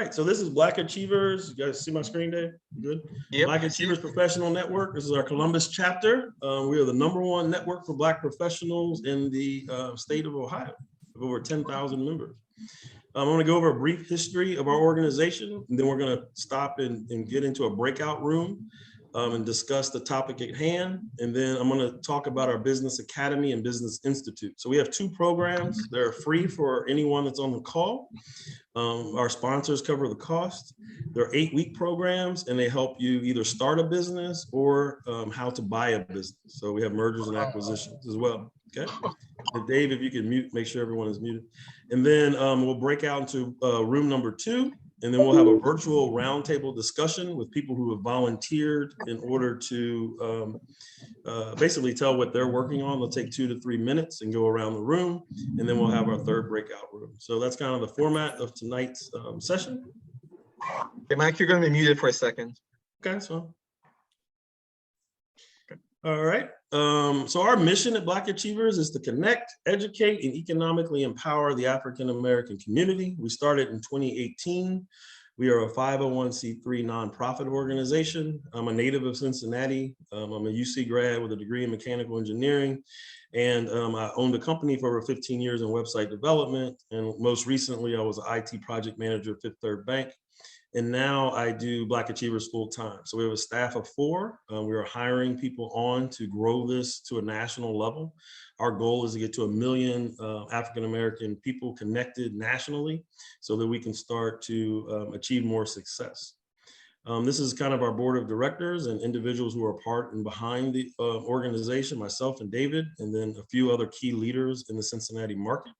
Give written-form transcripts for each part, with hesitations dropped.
right, so this is Black Achievers. You guys see my screen, Dave? You good? Yep. Black Achievers Professional Network. This is our Columbus chapter. We are the #1 network for Black professionals in the state of Ohio, with over 10,000 members. I'm going to go over a brief history of our organization, and then we're going to stop and get into a breakout room and discuss the topic at hand. And then I'm going to talk about our Business Academy and Business Institute. So we have 2 programs that are free for anyone that's on the call. Our sponsors cover the cost. They're 8-week programs, and they help you either start a business or how to buy a business. So we have mergers and acquisitions as well. Okay. And Dave, if you can mute, make sure everyone is muted. And then we'll break out into room number 2, and then we'll have a virtual roundtable discussion with people who have volunteered in order to basically tell what they're working on. They'll take 2 to 3 minutes and go around the room, and then we'll have our 3rd breakout room. So that's kind of the format of tonight's session. Okay, Mike, you're going to be muted for a second. Okay, so. All right. So our mission at Black Achievers is to connect, educate, and economically empower the African-American community. We started in 2018. We are a 501c3 nonprofit organization. I'm a native of Cincinnati. I'm a UC grad with a degree in mechanical engineering. And I owned a company for over 15 years in website development. And most recently, I was an IT project manager at Fifth Third Bank. And now I do Black Achievers full time. So we have a staff of 4. We are hiring people on to grow this to a national level. Our goal is to get to 1 million African-American people connected nationally so that we can start to achieve more success. This is kind of our board of directors and individuals who are part and behind the organization, myself and David, and then a few other key leaders in the Cincinnati market.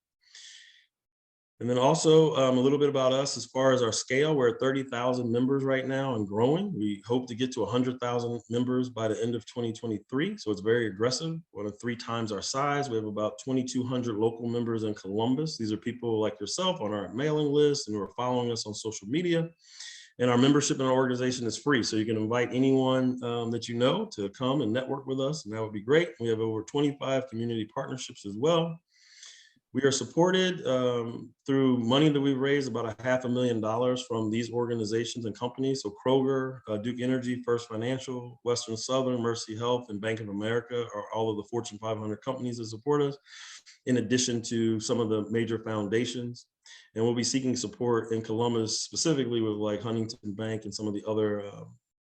And then also a little bit about us as far as our scale. We're at 30,000 members right now and growing. We hope to get to 100,000 members by the end of 2023. So it's very aggressive. We're 3 times our size. We have about 2,200 local members in Columbus. These are people like yourself on our mailing list and who are following us on social media. And our membership in our organization is free. So you can invite anyone that you know to come and network with us, and that would be great. We have over 25 community partnerships as well. We are supported through money that we've raised, about $500,000 from these organizations and companies. So Kroger, Duke Energy, First Financial, Western Southern, Mercy Health, and Bank of America are all of the Fortune 500 companies that support us, in addition to some of the major foundations. And we'll be seeking support in Columbus, specifically with like Huntington Bank and some of the other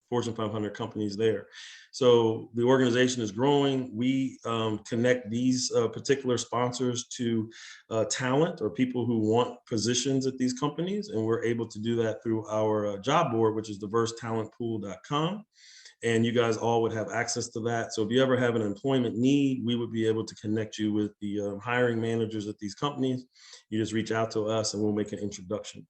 Fortune 500 companies there. So the organization is growing. We connect these particular sponsors to talent or people who want positions at these companies. And we're able to do that through our job board, which is diversetalentpool.com. And you guys all would have access to that. So if you ever have an employment need, we would be able to connect you with the hiring managers at these companies. You just reach out to us and we'll make an introduction.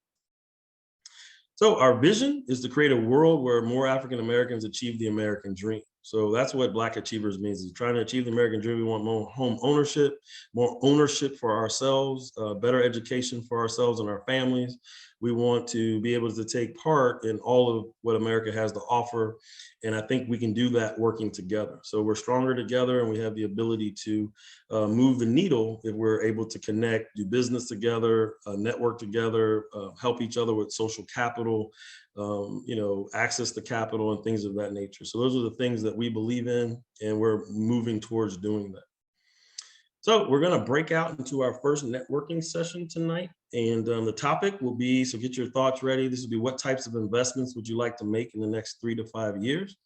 So our vision is to create a world where more African Americans achieve the American dream. So that's what Black Achievers means, is trying to achieve the American dream. We want more home ownership, more ownership for ourselves, better education for ourselves and our families. We want to be able to take part in all of what America has to offer. And I think we can do that working together. So we're stronger together, and we have the ability to move the needle if we're able to connect, do business together, network together, help each other with social capital, access to capital and things of that nature. So those are the things that we believe in, and we're moving towards doing that. So we're going to break out into our first networking session tonight. And the topic will be, so get your thoughts ready. This will be, what types of investments would you like to make in the next 3 to 5 years?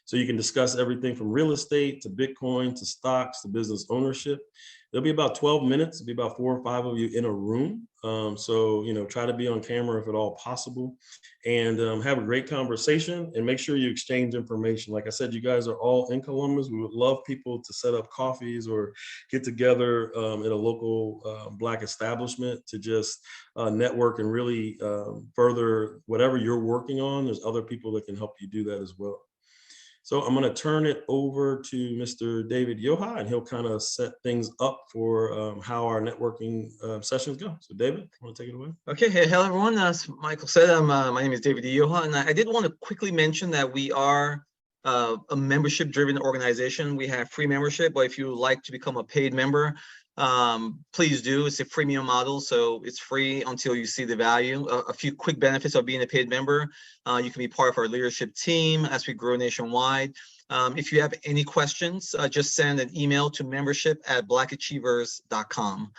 So you can discuss everything from real estate to Bitcoin to stocks to business ownership. There'll be about 12 minutes. There'll be about 4 or 5 of you in a room. Try to be on camera if at all possible, and have a great conversation, and make sure you exchange information. Like I said, you guys are all in Columbus. We would love people to set up coffees or get together at a local Black establishment to just network and really further whatever you're working on. There's other people that can help you do that as well. So I'm going to turn it over to Mr. David Yoha, and he'll kind of set things up for how our networking sessions go. So David, want to take it away? Okay, hey, hello everyone. As Michael said, my name is David Yoha, and I did want to quickly mention that we are a membership-driven organization. We have free membership, but if you would like to become a paid member, please do. It's a freemium model, so it's free until you see the value. A few quick benefits of being a paid member. You can be part of our leadership team as we grow nationwide. If you have any questions, just send an email to membership@blackachievers.com.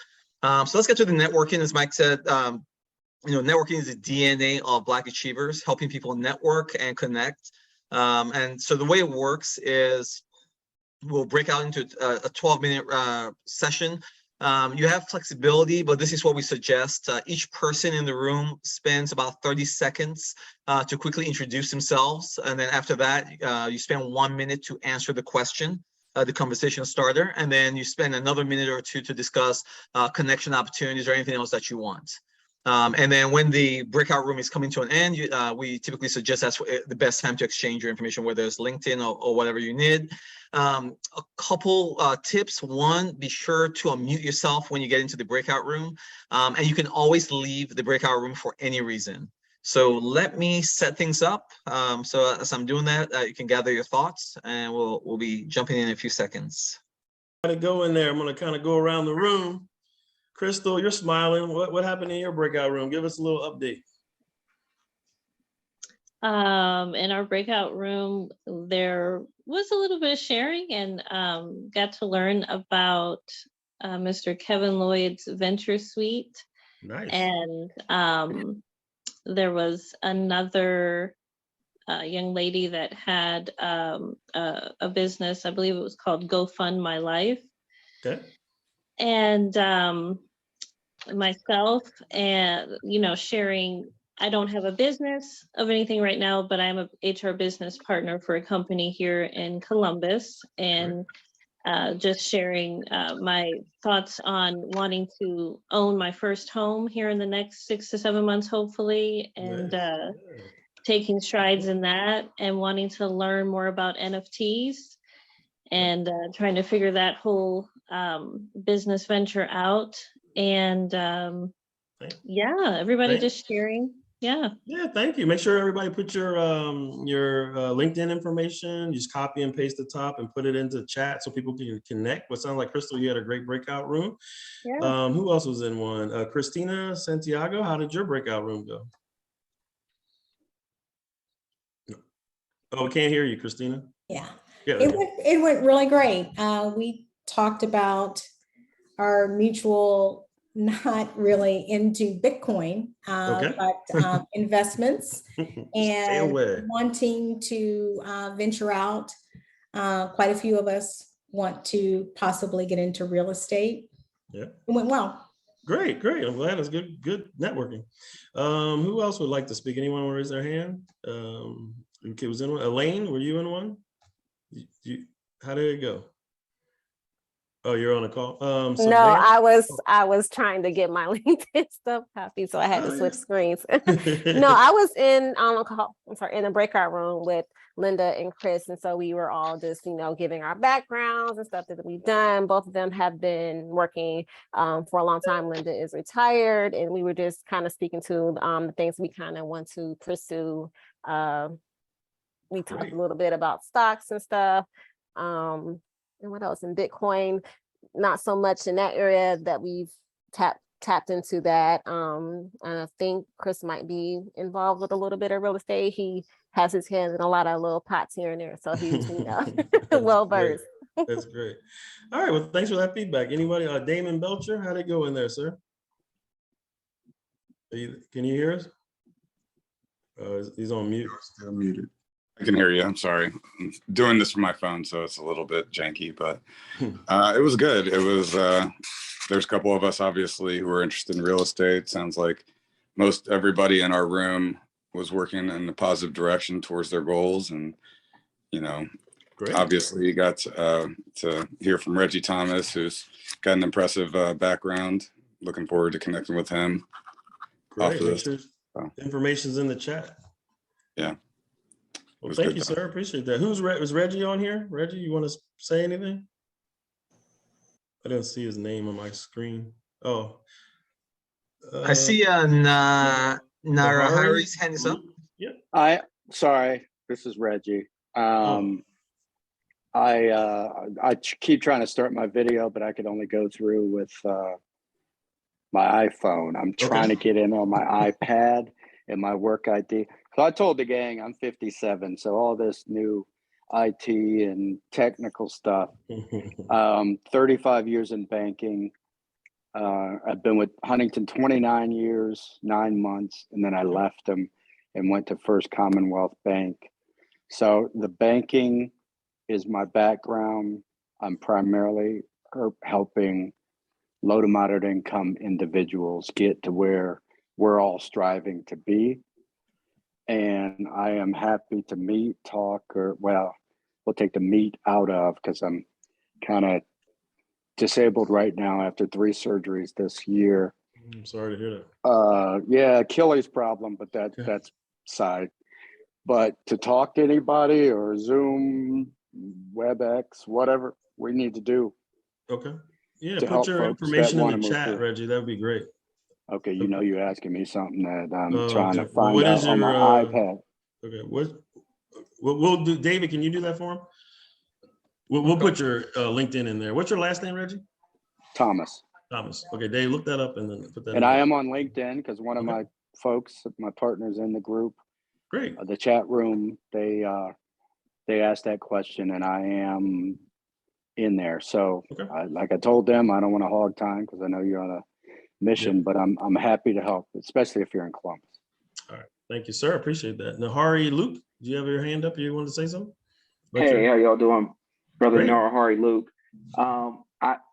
So let's get to the networking. As Mike said, networking is the DNA of Black Achievers, helping people network and connect. And so the way it works is we'll break out into a 12-minute session. You have flexibility, but this is what we suggest. Each person in the room spends about 30 seconds to quickly introduce themselves. And then after that, you spend 1 minute to answer the question, the conversation starter. And then you spend another minute or two to discuss connection opportunities or anything else that you want. And then when the breakout room is coming to an end, we typically suggest that's the best time to exchange your information, whether it's LinkedIn or whatever you need. A couple tips. One, be sure to unmute yourself when you get into the breakout room. And you can always leave the breakout room for any reason. So let me set things up. So as I'm doing that, you can gather your thoughts, and we'll be jumping in a few seconds. I'm gonna go in there. I'm gonna kind of go around the room. Crystal, you're smiling. What happened in your breakout room? Give us a little update. In our breakout room, there was a little bit of sharing, and got to learn about Mr. Kevin Lloyd's Venture Suite. Nice. And there was another young lady that had a business, I believe it was called Go Fund My Life. Okay. And myself, and sharing, I don't have a business of anything right now, but I'm a HR business partner for a company here in Columbus, and just sharing my thoughts on wanting to own my first home here in the next 6 to 7 months, hopefully, and taking strides in that, and wanting to learn more about NFTs, and trying to figure that whole business venture out. And everybody just sharing. Yeah, thank you. Make sure everybody put your LinkedIn information, just copy and paste the top and put it into chat so people can connect. What sounds like, Crystal, you had a great breakout room. Yeah. Who else was in one? Christina Santiago, how did your breakout room go? Oh, we can't hear you, Christina. Yeah. Yeah. It went really great. We talked about our mutual, not really into Bitcoin, but investments and wanting to venture out. Quite a few of us want to possibly get into real estate. Yeah. It went well. Great. I'm glad. It's good networking. Who else would like to speak? Anyone want to raise their hand? Okay, was in one. Elaine, were you in one? How did it go? Oh, you're on a call. So no, I was trying to get my LinkedIn stuff copied, so I had to switch screens. No, I was in in a breakout room with Linda and Chris, and so we were all just giving our backgrounds and stuff that we've done. Both of them have been working for a long time. Linda is retired, and we were just kind of speaking to the things we kind of want to pursue. We talked a little bit about stocks and stuff. And what else? In Bitcoin, not so much in that area that we've tapped into that. And I think Chris might be involved with a little bit of real estate. He has his hands in a lot of little pots here and there, so he's well versed. That's great. All right, well, thanks for that feedback. Anybody? Damon Belcher, how'd it go in there, sir? Can you hear us? He's on mute. Still muted. I can hear you. I'm sorry. I'm doing this from my phone, so it's a little bit janky, but it was good. It was, there's a couple of us, obviously, who are interested in real estate. Sounds like most everybody in our room was working in a positive direction towards their goals. And, obviously you got to hear from Reggie Thomas, who's got an impressive background. Looking forward to connecting with him. Great. Information's in the chat. Yeah. Well, thank you, sir. Appreciate that. Was Reggie on here? Reggie, you want to say anything? I didn't see his name on my screen. Oh. I see Narahari's hand is up. Yeah. Sorry, this is Reggie. I'm keep trying to start my video, but I could only go through with my iPhone. I'm trying to get in on my iPad and my work ID. So I told the gang I'm 57, so all this new IT and technical stuff. 35 years in banking. I've been with Huntington 29 years, 9 months, and then I left them and went to First Commonwealth Bank. So the banking is my background. I'm primarily helping low to moderate income individuals get to where we're all striving to be. And I am happy to meet, talk, or we'll take the meat out of, because I'm kind of disabled right now after 3 surgeries this year. I'm sorry to hear that. Yeah, Achilles problem, but that's side. But to talk to anybody or Zoom, WebEx, whatever we need to do. Okay. Yeah, to put help your folks that information in wanna the move chat, through. Reggie. That'd be great. Okay, you know you're asking me something that I'm trying to Okay. find What out is on my your, iPad. Okay, what we'll do, David, can you do that for him? We'll put your LinkedIn in there. What's your last name, Reggie? Thomas. Thomas. Okay, Dave, look that up and then put that And in I there. am on LinkedIn because one of Okay. my folks, my partners in the group, Great. the chat room, they asked that question and I am in there. So Okay. like I told them, I don't want to hog time because I know you're on a mission, but I'm happy to help, especially if you're in Columbus. All right. Thank you, sir. Appreciate that. Nahari Luke, do you have your hand up? You want to say something? Hey, how y'all doing? Brother Great. Narahari Luke.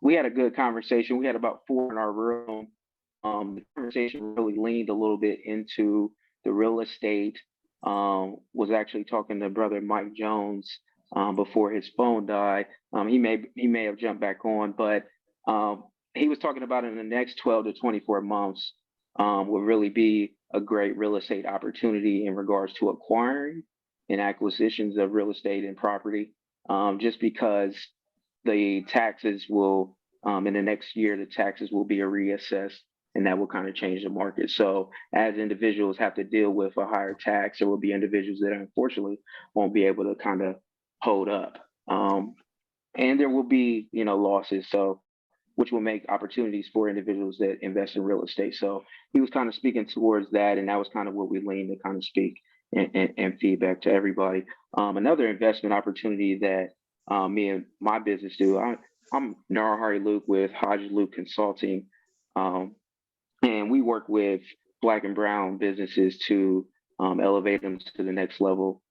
We had a good conversation. We had about 4 in our room. The conversation really leaned a little bit into the real estate. Was actually talking to Brother Mike Jones before his phone died. He may have jumped back on, but he was talking about in the next 12 to 24 months will really be a great real estate opportunity in regards to acquiring and acquisitions of real estate and property, just because the taxes will, in the next year, the taxes will be reassessed and that will kind of change the market. So as individuals have to deal with a higher tax, there will be individuals that unfortunately won't be able to kind of hold up. And there will be, losses. So which will make opportunities for individuals that invest in real estate. So he was kind of speaking towards that, and that was kind of what we leaned to kind of speak and feedback to everybody. Another investment opportunity that me and my business do, I'm Narahari Luke with Hodge Luke Consulting, and we work with Black and Brown businesses to elevate them to the next level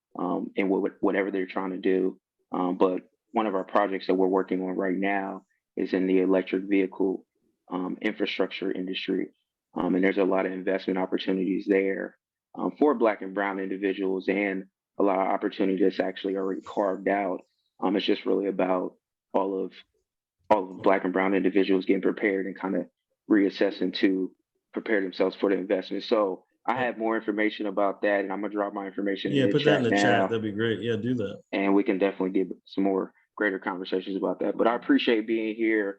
in whatever they're trying to do. But one of our projects that we're working on right now is in the electric vehicle infrastructure industry. And there's a lot of investment opportunities there for Black and Brown individuals and a lot of opportunity that's actually already carved out. It's just really about all of Black and Brown individuals getting prepared and kind of reassessing to prepare themselves for the investment. So I have more information about that, and I'm gonna drop my information in the put that in the now, chat. That'd be great. Yeah, do that. and we can definitely get some more greater conversations about that. But I appreciate being here.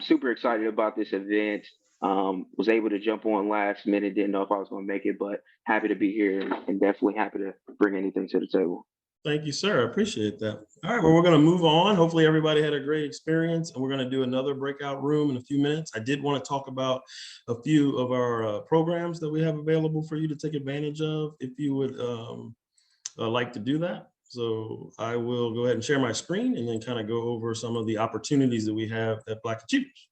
Super excited about this event. Was able to jump on last minute, didn't know if I was going to make it, but happy to be here and definitely happy to bring anything to the table. Thank you, sir. I appreciate that. All right, well, we're going to move on. Hopefully everybody had a great experience, and we're going to do another breakout room in a few minutes. I did want to talk about a few of our programs that we have available for you to take advantage of if you would like to do that. So I will go ahead and share my screen and then kind of go over some of the opportunities that we have at Black Achievers.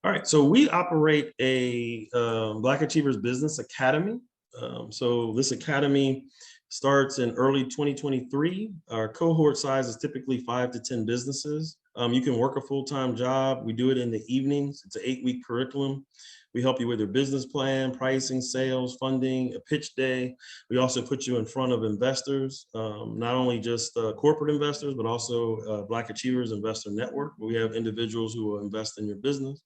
All right, so we operate a Black Achievers Business Academy. So this academy starts in early 2023. Our cohort size is typically 5 to 10 businesses. You can work a full-time job. We do it in the evenings. It's an 8-week curriculum. We help you with your business plan, pricing, sales, funding, a pitch day. We also put you in front of investors, not only just corporate investors, but also Black Achievers Investor Network, where we have individuals who will invest in your business.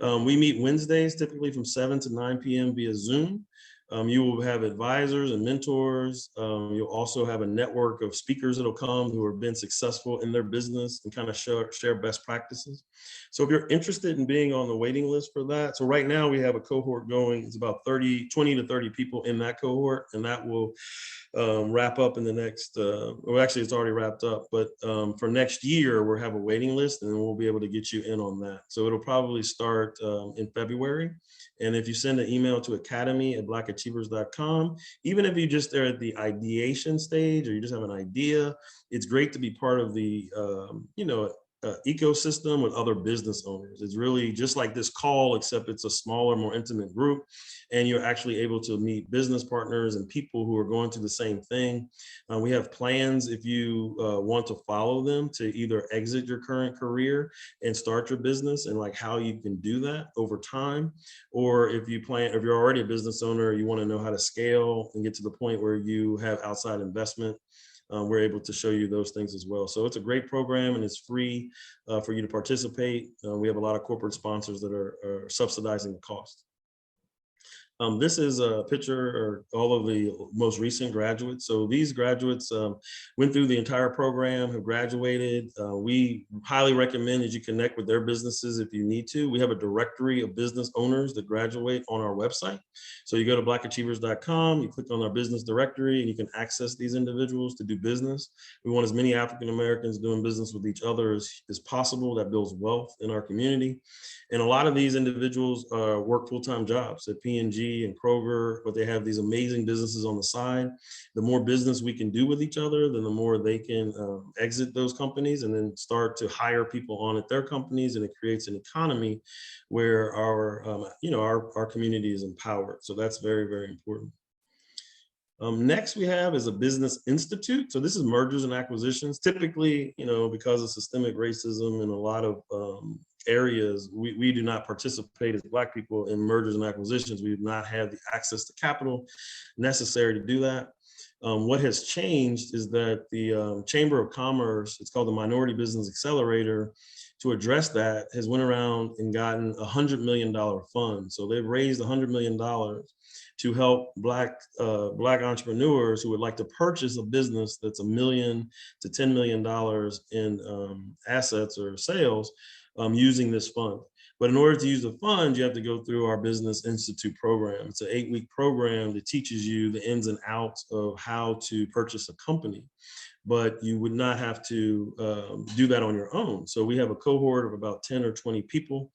We meet Wednesdays, typically from 7 to 9 p.m. via Zoom. You will have advisors and mentors. You'll also have a network of speakers that'll come who have been successful in their business and kind of share best practices. So if you're interested in being on the waiting list for that, so right now we have a cohort going, it's about 20 to 30 people in that cohort, and that will wrap up in the next, well, actually it's already wrapped up, but for next year, we'll have a waiting list and then we'll be able to get you in on that. So it'll probably start in February. And if you send an email to academy@blackachievers.com, even if you just are at the ideation stage or you just have an idea, it's great to be part of the, ecosystem with other business owners. It's really just like this call, except it's a smaller, more intimate group. And you're actually able to meet business partners and people who are going through the same thing. We have plans if you want to follow them to either exit your current career and start your business, and like how you can do that over time. Or if you're already a business owner, you want to know how to scale and get to the point where you have outside investment. We're able to show you those things as well. So it's a great program and it's free for you to participate. We have a lot of corporate sponsors that are subsidizing the cost. This is a picture of all of the most recent graduates. So these graduates went through the entire program, have graduated. We highly recommend that you connect with their businesses if you need to. We have a directory of business owners that graduate on our website. So you go to blackachievers.com, you click on our business directory, and you can access these individuals to do business. We want as many African Americans doing business with each other as possible. That builds wealth in our community. And a lot of these individuals work full-time jobs at P&G and Kroger, but they have these amazing businesses on the side. The more business we can do with each other, then the more they can exit those companies and then start to hire people on at their companies, and it creates an economy where our community is empowered. So that's very, very important. Next we have is a business institute. So this is mergers and acquisitions. Typically, because of systemic racism in a lot of areas, we do not participate as Black people in mergers and acquisitions. We do not have the access to capital necessary to do that. What has changed is that the Chamber of Commerce, it's called the Minority Business Accelerator, to address that has went around and gotten $100 million fund. So they've raised $100 million to help Black entrepreneurs who would like to purchase a business that's $1 million to $10 million in assets or sales using this fund. But in order to use the fund, you have to go through our Business Institute program. It's an 8-week program that teaches you the ins and outs of how to purchase a company, but you would not have to do that on your own. So we have a cohort of about 10 or 20 people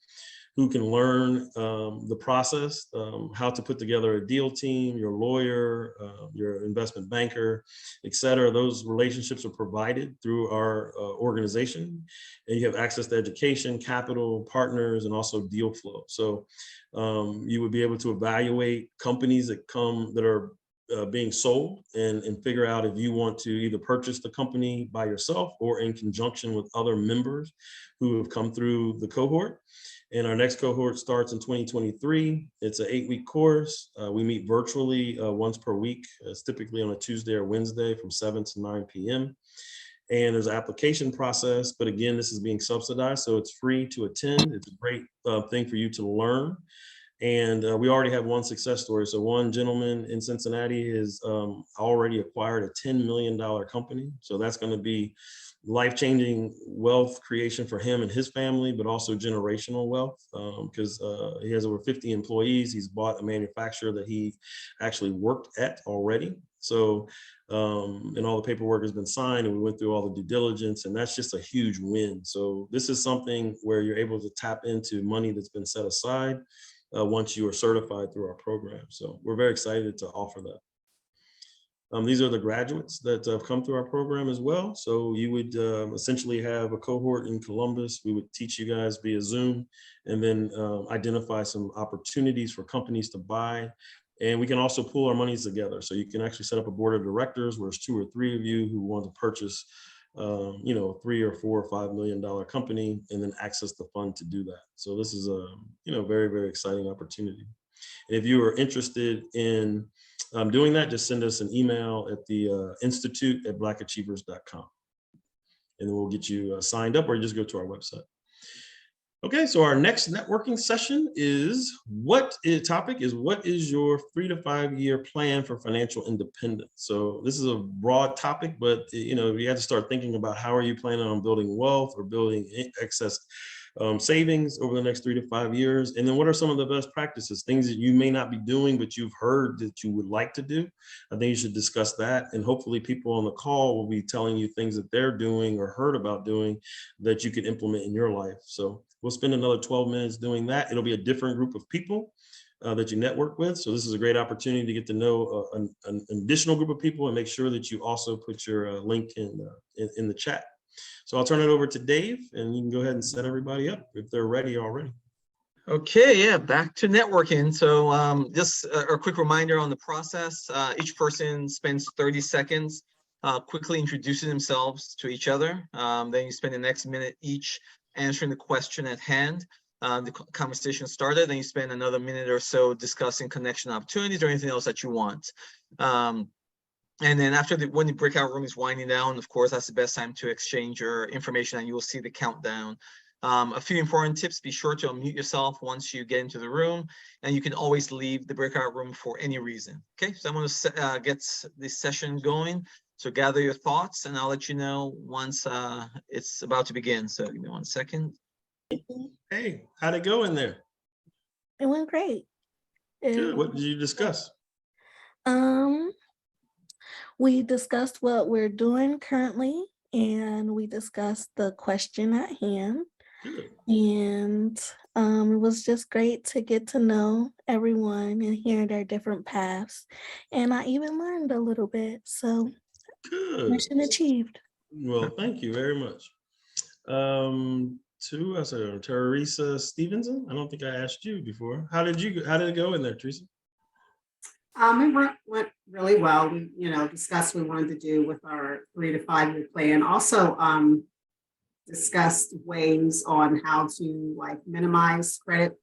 who can learn the process, how to put together a deal team, your lawyer, your investment banker, et cetera. Those relationships are provided through our organization, and you have access to education, capital, partners, and also deal flow. So you would be able to evaluate companies that are being sold and figure out if you want to either purchase the company by yourself or in conjunction with other members who have come through the cohort. And our next cohort starts in 2023. It's an 8-week course. We meet virtually once per week. It's typically on a Tuesday or Wednesday from 7 to 9 p.m. And there's an application process, but again, this is being subsidized, so it's free to attend. It's a great thing for you to learn. And we already have one success story. So one gentleman in Cincinnati has already acquired a $10 million company. So that's going to be life-changing wealth creation for him and his family, but also generational wealth because he has over 50 employees. He's bought a manufacturer that he actually worked at already. So, and all the paperwork has been signed and we went through all the due diligence, and that's just a huge win. So this is something where you're able to tap into money that's been set aside once you are certified through our program. So we're very excited to offer that. These are the graduates that have come through our program as well. So you would essentially have a cohort in Columbus. We would teach you guys via Zoom and then identify some opportunities for companies to buy. And we can also pool our monies together. So you can actually set up a board of directors where it's 2 or 3 of you who want to purchase $3 or $4 or $5 million company and then access the fund to do that. So this is a very, very exciting opportunity. And if you are interested in doing that, just send us an email at the institute@blackachievers.com. And then we'll get you signed up, or you just go to our website. Okay, so our next networking session is what is your 3 to 5 year plan for financial independence? So this is a broad topic, but you have to start thinking about how are you planning on building wealth or building excess savings over the next 3 to 5 years? And then what are some of the best practices, things that you may not be doing, but you've heard that you would like to do? I think you should discuss that. And hopefully people on the call will be telling you things that they're doing or heard about doing that you can implement in your life. So we'll spend another 12 minutes doing that. It'll be a different group of people that you network with. So this is a great opportunity to get to know an additional group of people, and make sure that you also put your link in the chat. So I'll turn it over to Dave, and you can go ahead and set everybody up if they're ready already. Okay, yeah, back to networking. So just a quick reminder on the process. Each person spends 30 seconds quickly introducing themselves to each other. Then you spend the next minute each answering the question at hand. The conversation started, then you spend another minute or so discussing connection opportunities or anything else that you want. And then when the breakout room is winding down, of course, that's the best time to exchange your information, and you will see the countdown. A few important tips: be sure to unmute yourself once you get into the room, and you can always leave the breakout room for any reason. Okay, so I'm going to get this session going. So gather your thoughts, and I'll let you know once it's about to begin. So give me 1 second. Hey, how'd it go in there? It went great. Good. What did you discuss? We discussed what we're doing currently, and we discussed the question at hand. Good. And it was just great to get to know everyone and hear their different paths. And I even learned a little bit. So Good. mission achieved. Well, thank you very much. Teresa Stevenson. I don't think I asked you before. How did it go in there, Teresa? It went really well. We, discussed what we wanted to do with our 3 to 5 year plan. Also, discussed ways on how to minimize credit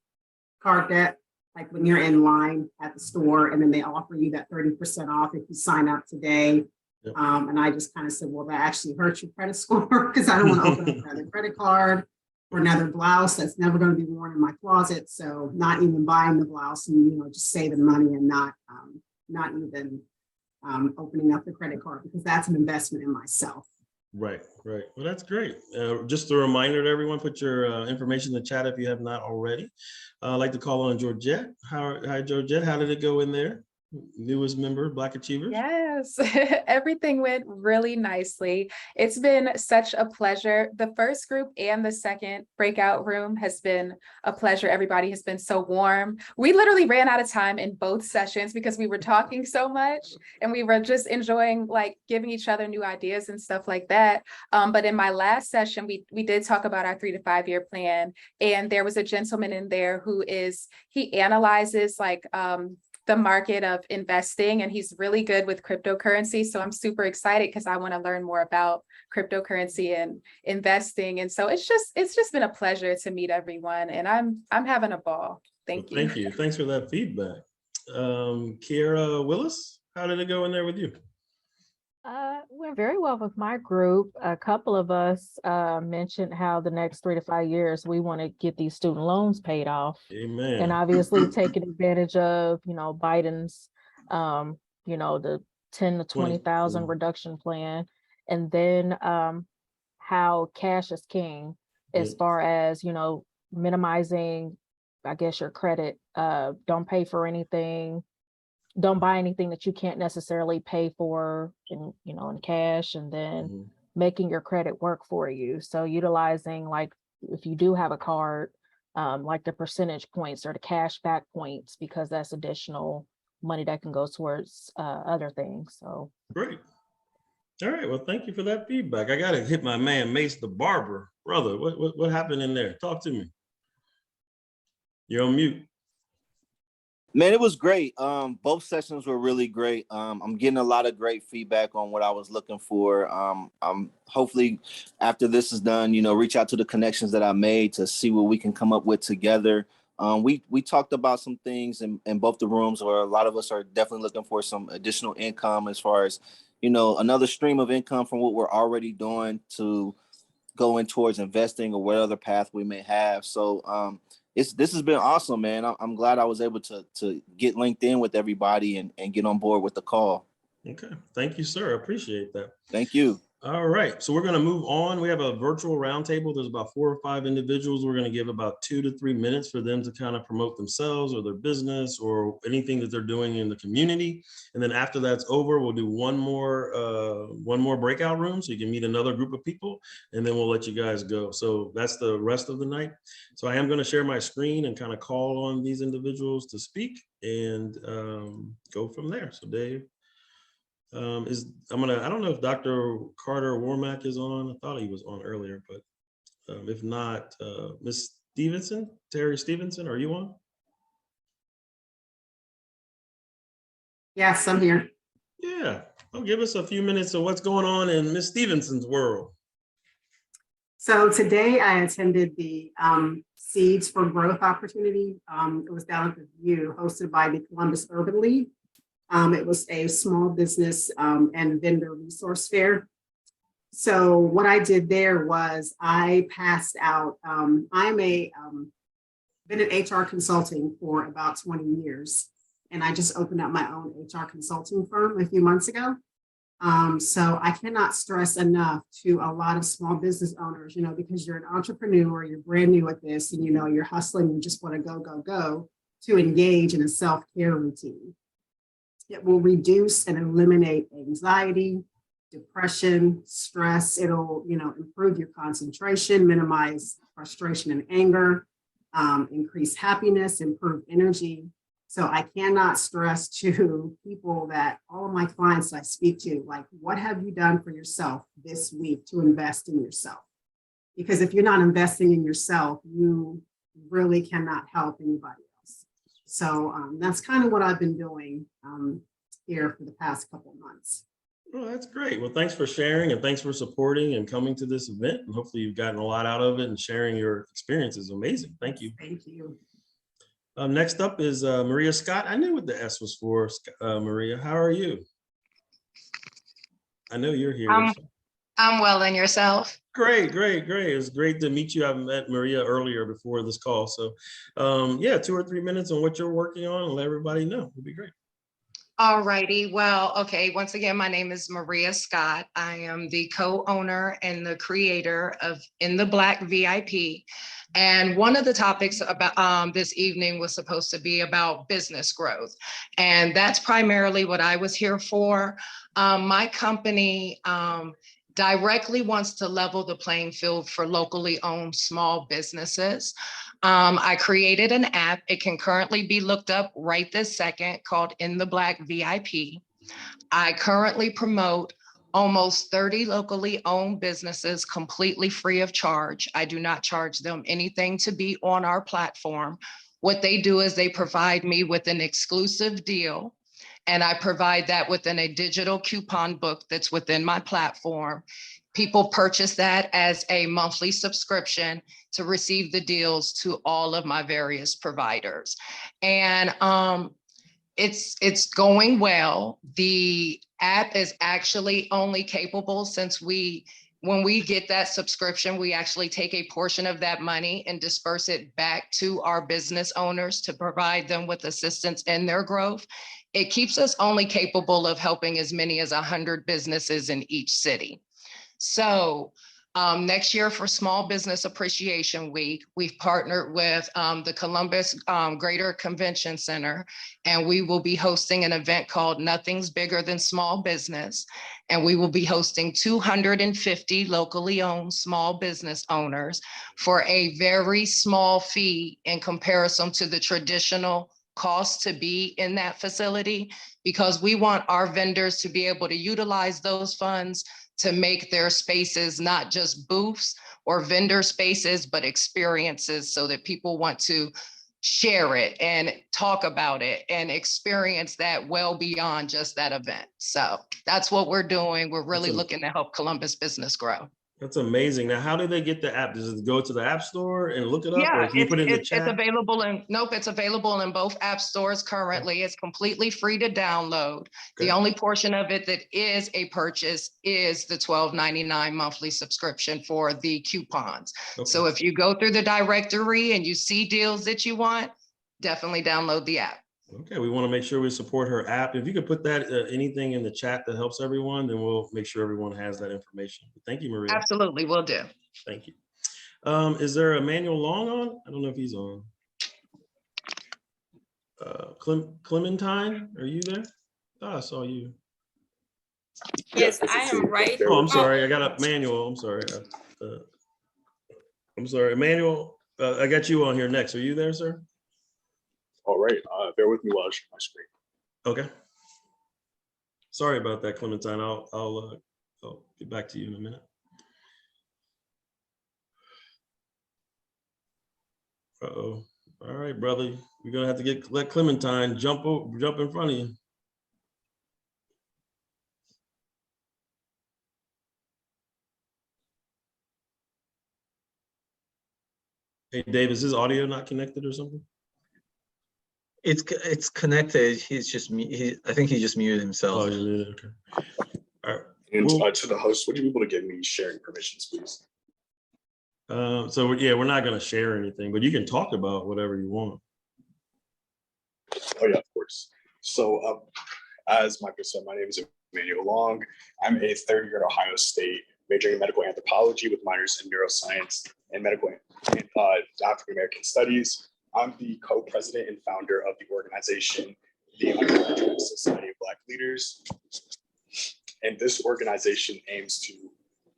card debt. Like when you're in line at the store and then they offer you that 30% off if you sign up today. Yep. And I just kind of said, well, that actually hurts your credit score because I don't want to open up another credit card or another blouse that's never going to be worn in my closet. So not even buying the blouse and, just saving money and not even opening up the credit card, because that's an investment in myself. Right. Well, that's great. Just a reminder to everyone, put your information in the chat if you have not already. I'd like to call on Georgette. Hi, Georgette. How did it go in there? Newest member, Black Achievers? Yes, everything went really nicely. It's been such a pleasure. The first group and the second breakout room has been a pleasure. Everybody has been so warm. We literally ran out of time in both sessions because we were talking so much and we were just enjoying giving each other new ideas and stuff like that. But in my last session, we did talk about our 3 to 5 year plan, and there was a gentleman in there he analyzes the market of investing, and he's really good with cryptocurrency. So I'm super excited because I want to learn more about cryptocurrency and investing. And so it's just been a pleasure to meet everyone, and I'm having a ball. Thank you. Thank you. Thanks for that feedback. Kiera Willis, how did it go in there with you? Went very well with my group. A couple of us mentioned how the next 3 to 5 years we want to get these student loans paid off. Amen. And obviously taking advantage of, Biden's, the 10 to 20,000 reduction plan, and then how cash is king as far as, minimizing, I guess, your credit. Don't pay for anything. Don't buy anything that you can't necessarily pay for in cash, and then making your credit work for you. So utilizing, if you do have a card, the percentage points or the cash back points, because that's additional money that can go towards other things. So great. All right. Well, thank you for that feedback. I got to hit my man, Mace the barber. Brother, what happened in there? Talk to me. You're on mute. Man, it was great. Both sessions were really great. I'm getting a lot of great feedback on what I was looking for. I'm hopefully after this is done, reach out to the connections that I made to see what we can come up with together. We talked about some things in both the rooms where a lot of us are definitely looking for some additional income as far as, another stream of income from what we're already doing to going towards investing or what other path we may have. So this has been awesome, man. I'm glad I was able to get linked in with everybody and get on board with the call. Okay, thank you, sir. I appreciate that. Thank you. All right, so we're going to move on. We have a virtual roundtable. There's about 4 or 5 individuals. We're going to give about 2 to 3 minutes for them to kind of promote themselves or their business or anything that they're doing in the community. And then after that's over, we'll do one more breakout room so you can meet another group of people, and then we'll let you guys go. So that's the rest of the night. So I am going to share my screen and kind of call on these individuals to speak and go from there. So Dave. I don't know if Dr. Carter Warmack is on. I thought he was on earlier, but if not, Ms. Stevenson, Terry Stevenson, are you on? Yes, I'm here. Yeah, give us a few minutes of what's going on in Ms. Stevenson's world. So today I attended the Seeds for Growth opportunity. It was down at the View, hosted by the Columbus Urban League. It was a small business and vendor resource fair. So what I did there was I passed out, been in HR consulting for about 20 years, and I just opened up my own HR consulting firm a few months ago. So I cannot stress enough to a lot of small business owners, because you're an entrepreneur, you're brand new at this, and you're hustling, you just want to go, to engage in a self-care routine. It will reduce and eliminate anxiety, depression, stress. It'll, improve your concentration, minimize frustration and anger, increase happiness, improve energy. So I cannot stress to people that all of my clients I speak to, like, what have you done for yourself this week to invest in yourself? Because if you're not investing in yourself, you really cannot help anybody else. So that's kind of what I've been doing here for the past couple of months. Well, that's great. Well, thanks for sharing and thanks for supporting and coming to this event. And hopefully you've gotten a lot out of it, and sharing your experience is amazing. Thank you. Thank you. Next up is Maria Scott. I knew what the S was for. Maria, how are you? I know you're here. I'm well, and yourself? Great. It's great to meet you. I've met Maria earlier before this call. So yeah, 2 or 3 minutes on what you're working on and let everybody know. It'd be great. All righty. Well, okay. Once again, my name is Maria Scott. I am the co-owner and the creator of In the Black VIP. And one of the topics about this evening was supposed to be about business growth. And that's primarily what I was here for. My company directly wants to level the playing field for locally owned small businesses. I created an app. It can currently be looked up right this second, called In the Black VIP. I currently promote almost 30 locally owned businesses completely free of charge. I do not charge them anything to be on our platform. What they do is they provide me with an exclusive deal, and I provide that within a digital coupon book that's within my platform. People purchase that as a monthly subscription to receive the deals to all of my various providers. And it's going well. The app is actually only capable when we get that subscription, we actually take a portion of that money and disperse it back to our business owners to provide them with assistance in their growth. It keeps us only capable of helping as many as 100 businesses in each city. So next year for Small Business Appreciation Week, we've partnered with the Columbus Greater Convention Center, and we will be hosting an event called Nothing's Bigger Than Small Business. And we will be hosting 250 locally owned small business owners for a very small fee in comparison to the traditional cost to be in that facility, because we want our vendors to be able to utilize those funds to make their spaces not just booths or vendor spaces, but experiences, so that people want to share it and talk about it and experience that well beyond just that event. So that's what we're doing. We're really looking to help Columbus business grow. That's amazing. Now, how do they get the app? Does it go to the App Store and look it up, Yeah, or can you put it in the it's chat? available in, nope, it's available in both app stores currently. It's completely free to download. Okay. The only portion of it that is a purchase is the $12.99 monthly subscription for the coupons. Okay. So if you go through the directory and you see deals that you want, definitely download the app. Okay, we want to make sure we support her app. If you could put that anything in the chat that helps everyone, then we'll make sure everyone has that information. Thank you, Maria. Absolutely, will do. Thank you. Is there Emmanuel Long on? I don't know if he's on. Clementine, are you there? Oh, I saw you. Yes, I am right. Oh, I'm sorry. I got Emmanuel. I'm sorry. I'm sorry, Emmanuel. I got you on here next. Are you there, sir? All right. Bear with me while I share my screen. Okay. Sorry about that, Clementine. I'll get back to you in a minute. Uh-oh. All right, brother. We're gonna have to let Clementine jump in front of you. Hey, Dave, is his audio not connected or something? It's connected. He's just I think he just muted himself. Oh, you muted. Okay. All right. And to the host, would you be able to give me sharing permissions, please? So we're not going to share anything, but you can talk about whatever you want. Oh yeah, of course. So as Michael said, my name is Emmanuel Long. I'm a third year at Ohio State, majoring in medical anthropology with minors in neuroscience and medical and African American studies. I'm the co-president and founder of the organization, the Undergraduate Society of Black Leaders. And this organization aims to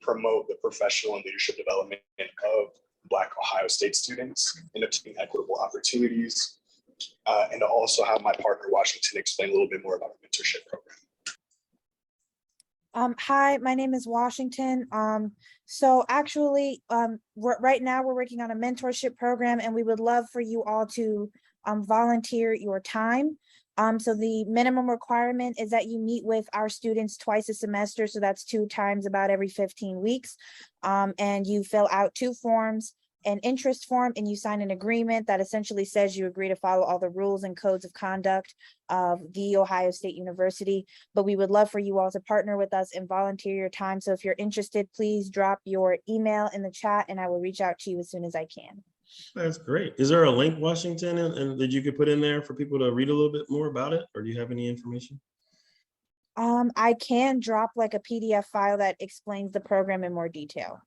promote the professional and leadership development of Black Ohio State students and obtain equitable opportunities. And to also have my partner, Washington, explain a little bit more about the mentorship program. Hi, my name is Washington. So actually, right now we're working on a mentorship program, and we would love for you all to volunteer your time. So the minimum requirement is that you meet with our students twice a semester. So that's 2 times about every 15 weeks. And you fill out 2 forms, an interest form, and you sign an agreement that essentially says you agree to follow all the rules and codes of conduct of the Ohio State University. But we would love for you all to partner with us and volunteer your time. So if you're interested, please drop your email in the chat and I will reach out to you as soon as I can. That's great. Is there a link, Washington, and that you could put in there for people to read a little bit more about it? Or do you have any information? I can drop like a PDF file that explains the program in more detail.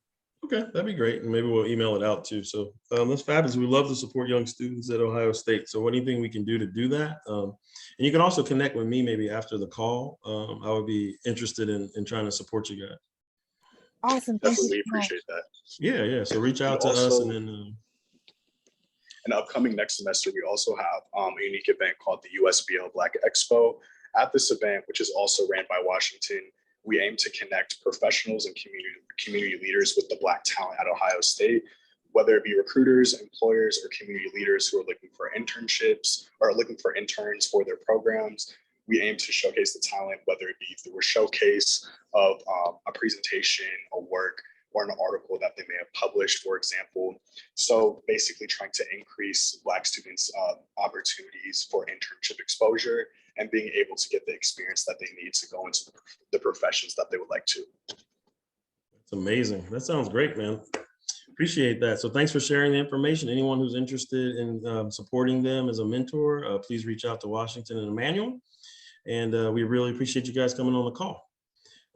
Okay, that'd be great. And maybe we'll email it out too. So that's fabulous. We love to support young students at Ohio State. So anything we can do to do that. And you can also connect with me maybe after the call. I would be interested in trying to support you guys. Awesome. Definitely appreciate that. Yeah. So reach out to us and then. And upcoming next semester, we also have a unique event called the USBL Black Expo. At this event, which is also ran by Washington, we aim to connect professionals and community leaders with the Black talent at Ohio State, whether it be recruiters, employers, or community leaders who are looking for internships or looking for interns for their programs. We aim to showcase the talent, whether it be through a showcase of a presentation, a work, or an article that they may have published, for example. So basically trying to increase Black students' opportunities for internship exposure and being able to get the experience that they need to go into the professions that they would like to. It's amazing. That sounds great, man. Appreciate that. So thanks for sharing the information. Anyone who's interested in supporting them as a mentor, please reach out to Washington and Emmanuel. And we really appreciate you guys coming on the call.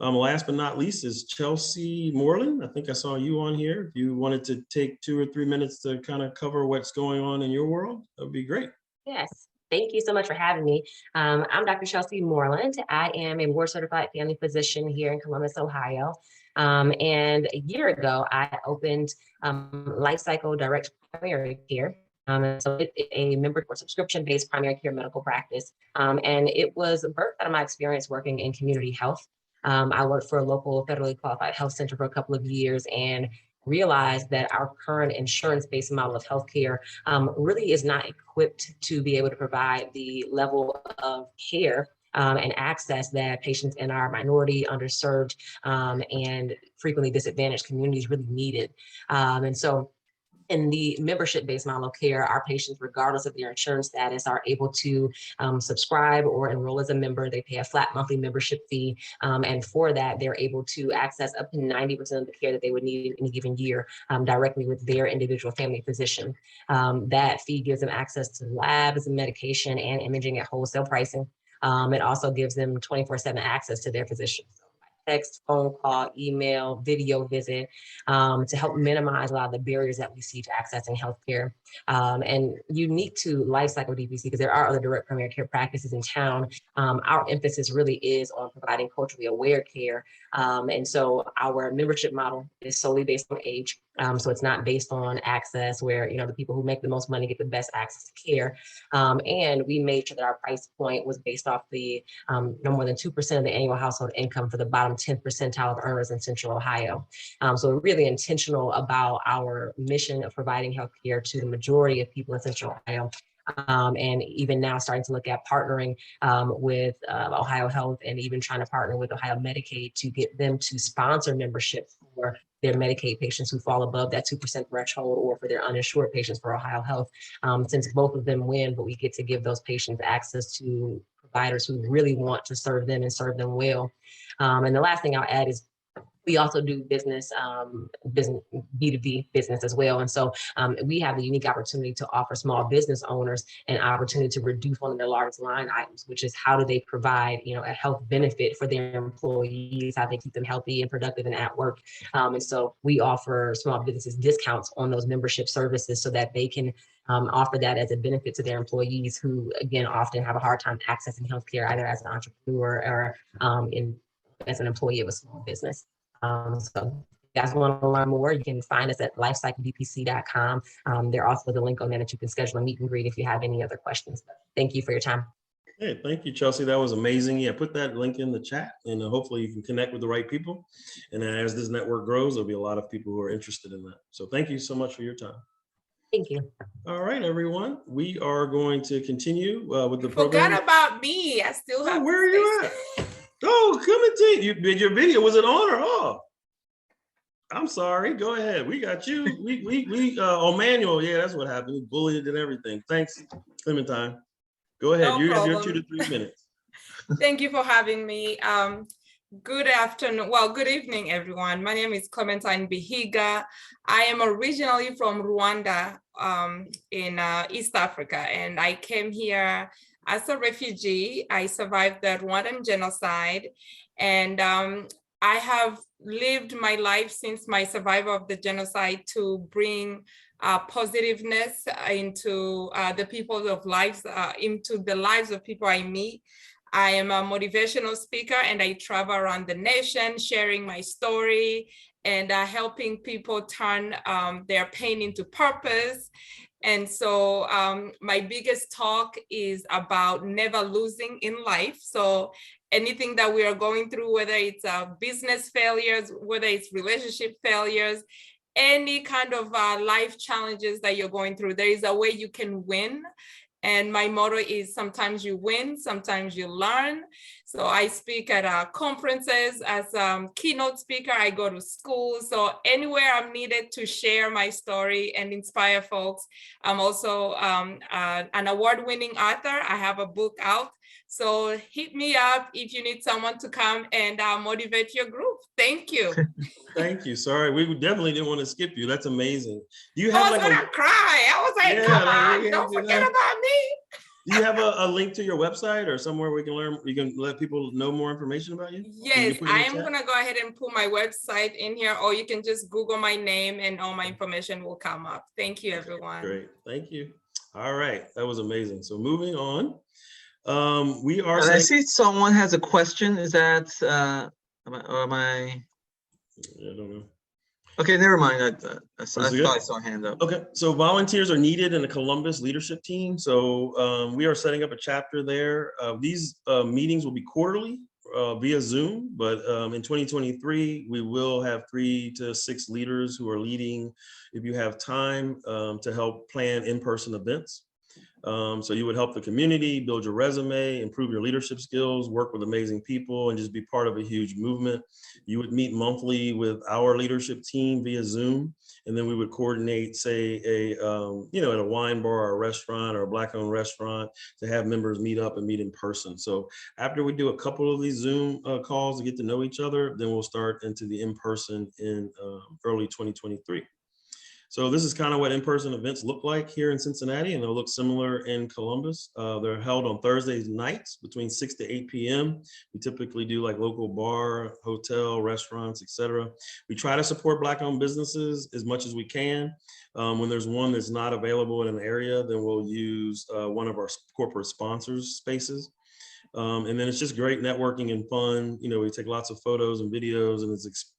Last but not least is Chelsea Moreland. I think I saw you on here. If you wanted to take 2 or 3 minutes to kind of cover what's going on in your world, that would be great. Yes, thank you so much for having me. I'm Dr. Chelsea Moreland. I am a board certified family physician here in Columbus, Ohio. And a year ago, I opened Life Cycle Direct Primary Care. So it's a member or subscription-based primary care medical practice. And it was birthed out of my experience working in community health. I worked for a local federally qualified health center for a couple of years and realized that our current insurance-based model of healthcare really is not equipped to be able to provide the level of care and access that patients in our minority, underserved, and frequently disadvantaged communities really needed. And so in the membership-based model of care, our patients, regardless of their insurance status, are able to subscribe or enroll as a member. They pay a flat monthly membership fee. And for that, they're able to access up to 90% of the care that they would need in any given year directly with their individual family physician. That fee gives them access to labs, medication, and imaging at wholesale pricing. It also gives them 24/7 access to their physician. Text, phone call, email, video visit, to help minimize a lot of the barriers that we see to accessing healthcare. And unique to Lifecycle DPC, because there are other direct primary care practices in town, our emphasis really is on providing culturally aware care. And so our membership model is solely based on age. So it's not based on access where, you know, the people who make the most money get the best access to care. And we made sure that our price point was based off the no more than 2% of the annual household income for the bottom 10th percentile of earners in Central Ohio. So we're really intentional about our mission of providing health care to the majority of people in Central Ohio. And even now starting to look at partnering with Ohio Health and even trying to partner with Ohio Medicaid to get them to sponsor membership for their Medicaid patients who fall above that 2% threshold, or for their uninsured patients for Ohio Health. Since both of them win, but we get to give those patients access to providers who really want to serve them and serve them well. And the last thing I'll add is we also do business, B2B business as well. And so we have the unique opportunity to offer small business owners an opportunity to reduce one of their largest line items, which is how do they provide, you know, a health benefit for their employees, how they keep them healthy and productive and at work. And so we offer small businesses discounts on those membership services so that they can offer that as a benefit to their employees who, again, often have a hard time accessing healthcare either as an entrepreneur or as an employee of a small business. So if you guys want to learn more, you can find us at lifecycledpc.com. There also is a link on there that you can schedule a meet and greet if you have any other questions. Thank you for your time. Hey, thank you, Chelsea. That was amazing. Yeah, put that link in the chat and hopefully you can connect with the right people. And as this network grows, there'll be a lot of people who are interested in that. So thank you so much for your time. Thank you. All right, everyone. We are going to continue with the program. Forgot about me. I still have. Where are you at? Oh, come and take your video. Was it on or off? I'm sorry. Go ahead. We got you. We on manual. Yeah, that's what happened. We bullied and everything. Thanks, Clementine. Go ahead. No You have your problem. 2 to 3 minutes. Thank you for having me. Good afternoon. Well, good evening, everyone. My name is Clementine Bihiga. I am originally from Rwanda in East Africa, and I came here as a refugee. I survived the Rwandan genocide, and I have lived my life since my survival of the genocide to bring positiveness into the people's of lives, into the lives of people I meet. I am a motivational speaker and I travel around the nation sharing my story and helping people turn their pain into purpose. And so my biggest talk is about never losing in life. So anything that we are going through, whether it's business failures, whether it's relationship failures, any kind of life challenges that you're going through, there is a way you can win. And my motto is sometimes you win, sometimes you learn. So I speak at conferences as a keynote speaker. I go to school. So anywhere I'm needed to share my story and inspire folks. I'm also an award-winning author. I have a book out. So hit me up if you need someone to come and motivate your group. Thank you. Thank you. Sorry, we definitely didn't want to skip you. That's amazing. Do you I have was like gonna cry. I was like, come on, don't forget about me. Do you have a link to your website or somewhere we can learn, you can let people know more information about you? Yes, I am gonna go ahead and put my website in here, or you can just Google my name and all my information will come up. Thank you, everyone. Great, thank you. All right, that was amazing. So moving on, we are. I see someone has a question. Is that, am I? I don't know. Okay, never mind. I thought I saw a hand up. Okay, so volunteers are needed in the Columbus leadership team. So we are setting up a chapter there. These meetings will be quarterly via Zoom, but in 2023, we will have 3 to 6 leaders who are leading, if you have time, to help plan in-person events. So you would help the community, build your resume, improve your leadership skills, work with amazing people, and just be part of a huge movement. You would meet monthly with our leadership team via Zoom, and then we would coordinate, say, at a wine bar or a restaurant or a Black-owned restaurant to have members meet up and meet in person. So after we do a couple of these Zoom calls to get to know each other, then we'll start into the in-person in early 2023. So this is kind of what in-person events look like here in Cincinnati, and they'll look similar in Columbus. They're held on Thursdays nights between 6 to 8 p.m. We typically do like local bar, hotel, restaurants, etc. We try to support Black-owned businesses as much as we can. When there's one that's not available in an area, then we'll use one of our corporate sponsors' spaces. And then it's just great networking and fun. We take lots of photos and videos, and it's,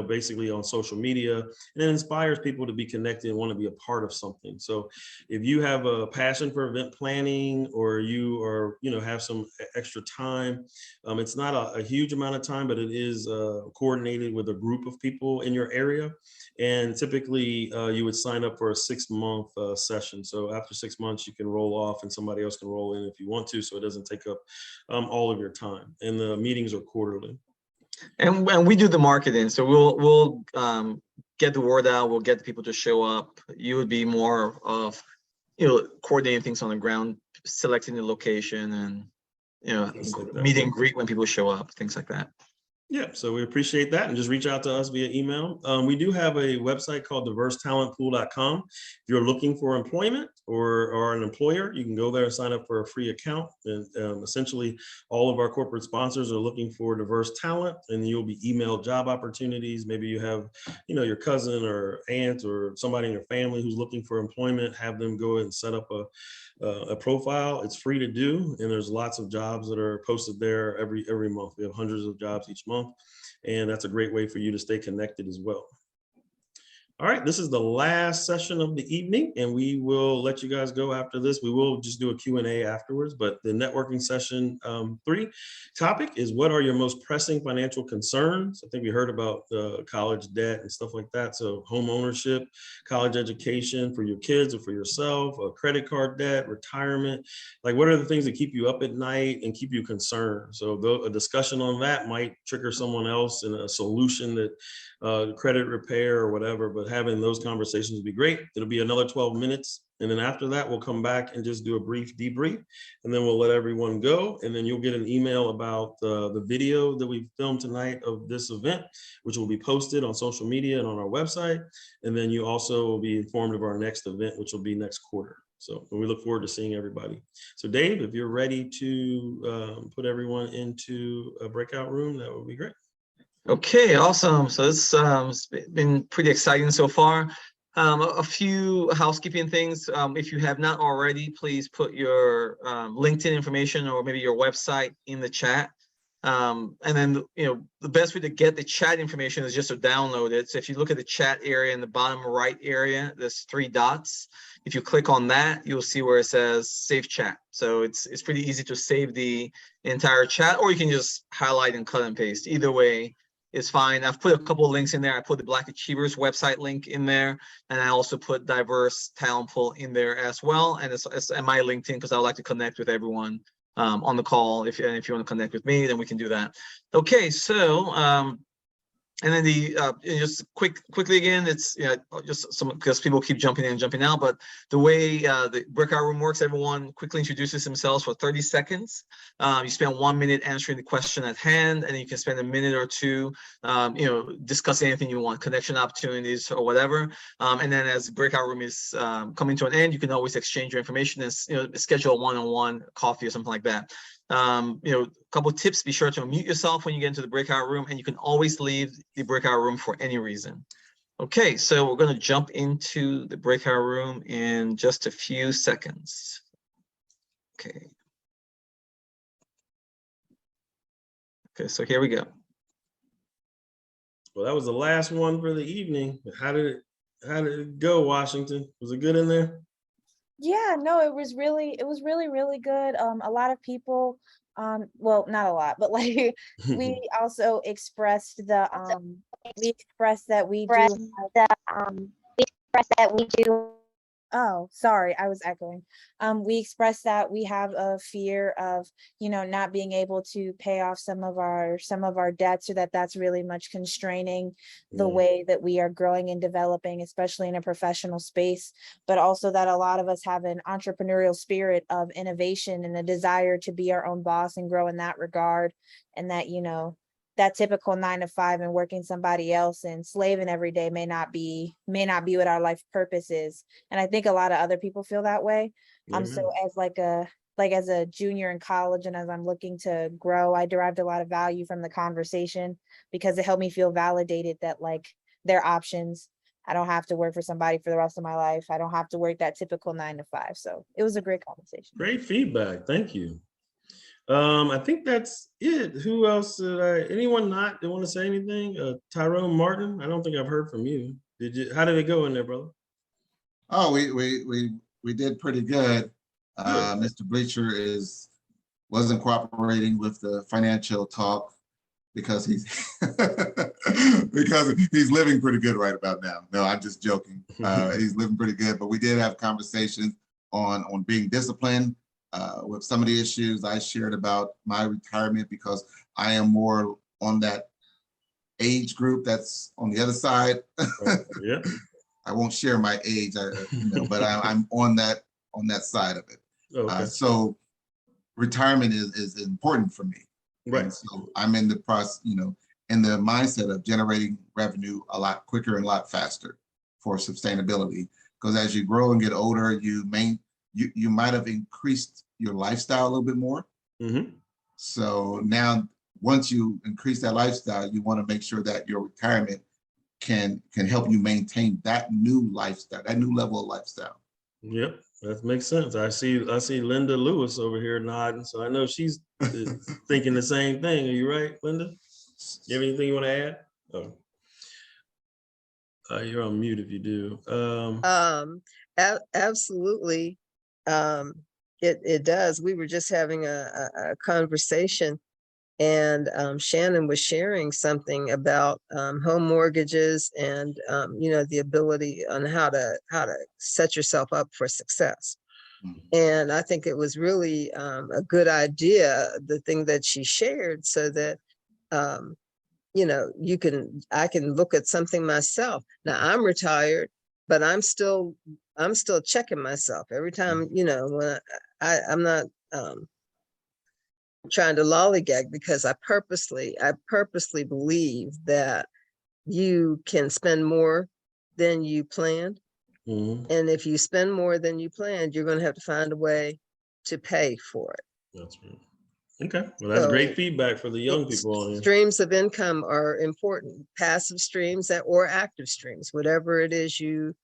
basically on social media, and it inspires people to be connected and want to be a part of something. So if you have a passion for event planning, or you are, have some extra time, it's not a huge amount of time, but it is coordinated with a group of people in your area. And typically you would sign up for a 6-month session. So after 6 months, you can roll off and somebody else can roll in if you want to, so it doesn't take up all of your time. And the meetings are quarterly. And we do the marketing, so we'll get the word out. We'll get the people to show up. You would be more of, coordinating things on the ground, selecting the location, and meet and greet when people show up, things like that. Yeah, so we appreciate that, and just reach out to us via email. We do have a website called diversetalentpool.com. If you're looking for employment or an employer, you can go there and sign up for a free account. And essentially, all of our corporate sponsors are looking for diverse talent, and you'll be emailed job opportunities. Maybe you have, your cousin or aunt or somebody in your family who's looking for employment. Have them go and set up a profile. It's free to do, and there's lots of jobs that are posted there every month. We have hundreds of jobs each month, and that's a great way for you to stay connected as well. All right, this is the last session of the evening, and we will let you guys go after this. We will just do a Q&A afterwards, but the networking session 3 topic is, what are your most pressing financial concerns? I think we heard about college debt and stuff like that. So home ownership, college education for your kids or for yourself, credit card debt, retirement. Like, what are the things that keep you up at night and keep you concerned? So a discussion on that might trigger someone else in a solution that credit repair or whatever, but having those conversations would be great. It'll be another 12 minutes. And then after that, we'll come back and just do a brief debrief, and then we'll let everyone go. And then you'll get an email about the video that we filmed tonight of this event, which will be posted on social media and on our website. And then you also will be informed of our next event, which will be next quarter. So we look forward to seeing everybody. So Dave, if you're ready to put everyone into a breakout room, that would be great. Okay, awesome. So it's been pretty exciting so far. A few housekeeping things. If you have not already, please put your LinkedIn information or maybe your website in the chat. And then, the best way to get the chat information is just to download it. So if you look at the chat area in the bottom right area, there's 3 dots. If you click on that, you'll see where it says Save Chat. So it's pretty easy to save the entire chat, or you can just highlight and cut and paste. Either way is fine. I've put a couple of links in there. I put the Black Achievers website link in there, and I also put Diverse Talent Pool in there as well. And it's my LinkedIn, because I like to connect with everyone on the call. If you want to connect with me, then we can do that. Okay, so and then just quickly again, it's just some, because people keep jumping in and jumping out, but the way the breakout room works, everyone quickly introduces themselves for 30 seconds. You spend 1 minute answering the question at hand, and then you can spend a minute or two, discussing anything you want, connection opportunities or whatever. And then as the breakout room is coming to an end, you can always exchange your information and schedule a one-on-one coffee or something like that. A couple of tips: be sure to unmute yourself when you get into the breakout room, and you can always leave the breakout room for any reason. Okay, so we're going to jump into the breakout room in just a few seconds. Okay. Okay, so here we go. Well, that was the last one for the evening. How did it go, Washington? Was it good in there? Yeah, no, it was really, really good. A lot of people, well, not a lot, but like we also expressed that we do Oh, sorry, I was echoing. We expressed that we have a fear of, not being able to pay off some of our debts, or that's really much constraining the way that we are growing and developing, especially in a professional space, but also that a lot of us have an entrepreneurial spirit of innovation and a desire to be our own boss and grow in that regard. And that, that typical 9 to 5 and working somebody else and slaving every day may not be what our life purpose is. And I think a lot of other people feel that way. So as a junior in college and as I'm looking to grow, I derived a lot of value from the conversation because it helped me feel validated that there are options. I don't have to work for somebody for the rest of my life. I don't have to work that typical 9 to 5. So it was a great conversation. Great feedback. Thank you. I think that's it. Who else? Anyone not want to say anything? Tyrone Martin. I don't think I've heard from you. Did you? How did it go in there, brother? Oh, we did pretty good. Mr. Bleacher wasn't cooperating with the financial talk because he's living pretty good right about now. No, I'm just joking. He's living pretty good, but we did have conversations on being disciplined. With some of the issues I shared about my retirement, because I am more on that age group that's on the other side. Yeah. I won't share my age, but I'm on that side of it. Okay. So retirement is important for me. Right. And so I'm in the process, in the mindset of generating revenue a lot quicker and a lot faster for sustainability. Because as you grow and get older, you might have increased your lifestyle a little bit more. Mm-hmm. So now, once you increase that lifestyle, you want to make sure that your retirement can help you maintain that new lifestyle, that new level of lifestyle. Yep, that makes sense. I see Linda Lewis over here nodding, so I know she's thinking the same thing. Are you right, Linda? You have anything you want to add? Oh. You're on mute if you do. Absolutely. It does. We were just having a conversation, and Shannon was sharing something about home mortgages and the ability on how to set yourself up for success. And I think it was really a good idea, the thing that she shared, so that I can look at something myself. Now I'm retired, but I'm still checking myself every time, when I'm not trying to lollygag, because I purposely believe that you can spend more than you planned. Mm-hmm. And if you spend more than you planned, you're going to have to find a way to pay for it. That's right. Okay, well, that's great feedback for the young people on here. Streams of income are important, passive streams or active streams, whatever it is you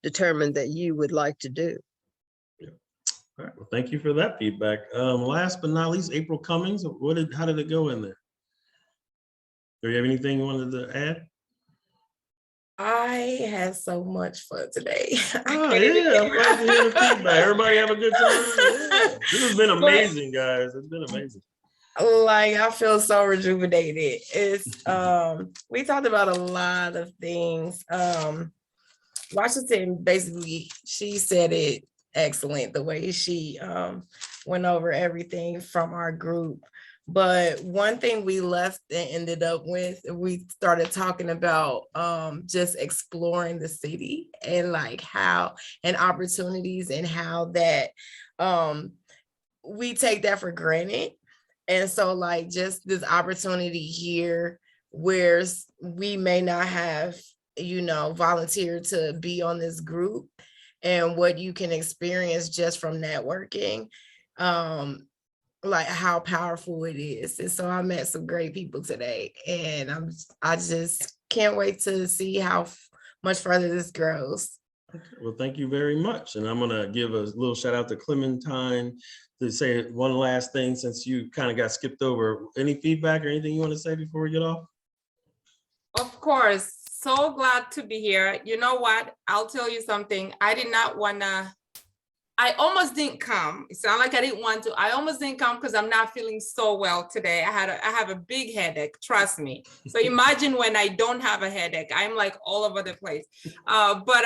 determine that you would like to do. Yeah. All right, well, thank you for that feedback. Last but not least, April Cummings, how did it go in there? Do you have anything you wanted to add? I had so much fun today. Oh, yeah, I'm glad to hear the feedback. Everybody have a good time? Yeah. This has been amazing, guys. It's been amazing. I feel so rejuvenated. It's we talked about a lot of things. Washington, basically, she said it excellent, the way she went over everything from our group. But one thing we left and ended up with, we started talking about just exploring the city and how and opportunities, and how that we take that for granted. And so just this opportunity here where we may not have, volunteered to be on this group, and what you can experience just from networking, how powerful it is. And so I met some great people today, and I just can't wait to see how much further this grows. Okay. Well, thank you very much. And I'm gonna give a little shout out to Clementine to say one last thing, since you kind of got skipped over. Any feedback or anything you want to say before we get off? Of course, so glad to be here. You know what? I'll tell you something. I did not want to I almost didn't come. It sounded like I didn't want to. I almost didn't come because I'm not feeling so well today. I have a big headache, trust me. So imagine when I don't have a headache. I'm like all over the place. But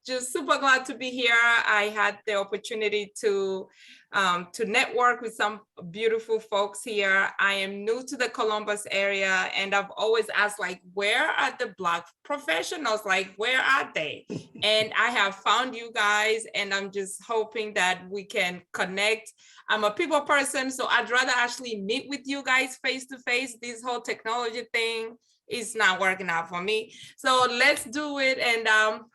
just super glad to be here. I had the opportunity to network with some beautiful folks here. I am new to the Columbus area, and I've always asked, like, where are the Black professionals? Like, where are they? And I have found you guys, and I'm just hoping that we can connect. I'm a people person, so I'd rather actually meet with you guys face to face. This whole technology thing is not working out for me. So let's do it, and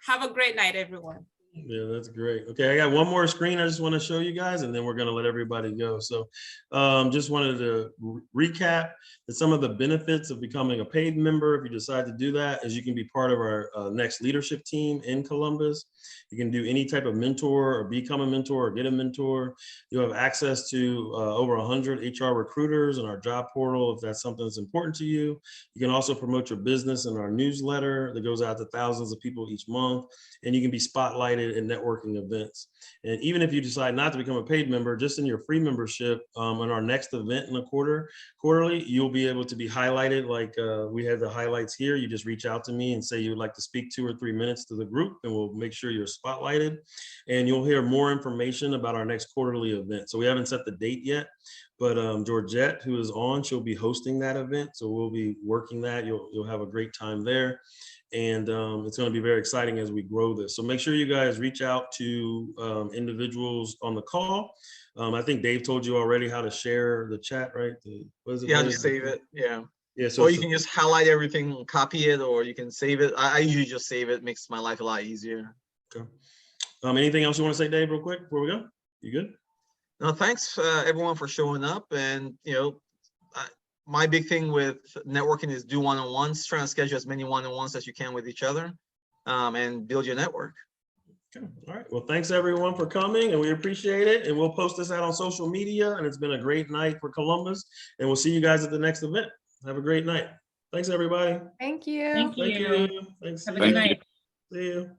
have a great night, everyone. Yeah, that's great. Okay, I got one more screen I just want to show you guys, and then we're going to let everybody go. So just wanted to recap that some of the benefits of becoming a paid member, if you decide to do that, is you can be part of our next leadership team in Columbus. You can do any type of mentor or become a mentor or get a mentor. You have access to over 100 HR recruiters in our job portal if that's something that's important to you. You can also promote your business in our newsletter that goes out to thousands of people each month, and you can be spotlighted in networking events. And even if you decide not to become a paid member, just in your free membership, in our next event in a quarterly, you'll be able to be highlighted like we have the highlights here. You just reach out to me and say you would like to speak 2 or 3 minutes to the group, and we'll make sure you're spotlighted. And you'll hear more information about our next quarterly event. So we haven't set the date yet, but Georgette, who is on, she'll be hosting that event. So we'll be working that. You'll have a great time there. And it's going to be very exciting as we grow this. So make sure you guys reach out to individuals on the call. I think Dave told you already how to share the chat, right? Yeah, just save it. Yeah. Yeah. So or you can just highlight everything, copy it, or you can save it. I usually just save it. Makes my life a lot easier. Okay. Anything else you want to say, Dave, real quick before we go? You good? No, thanks everyone for showing up. And my big thing with networking is do one-on-ones, try and schedule as many one-on-ones as you can with each other, and build your network. Okay. All right. Well, thanks everyone for coming, and we appreciate it. And we'll post this out on social media. And it's been a great night for Columbus. And we'll see you guys at the next event. Have a great night. Thanks, everybody. Thank you. Thank you. Thanks. Have a good night. See you.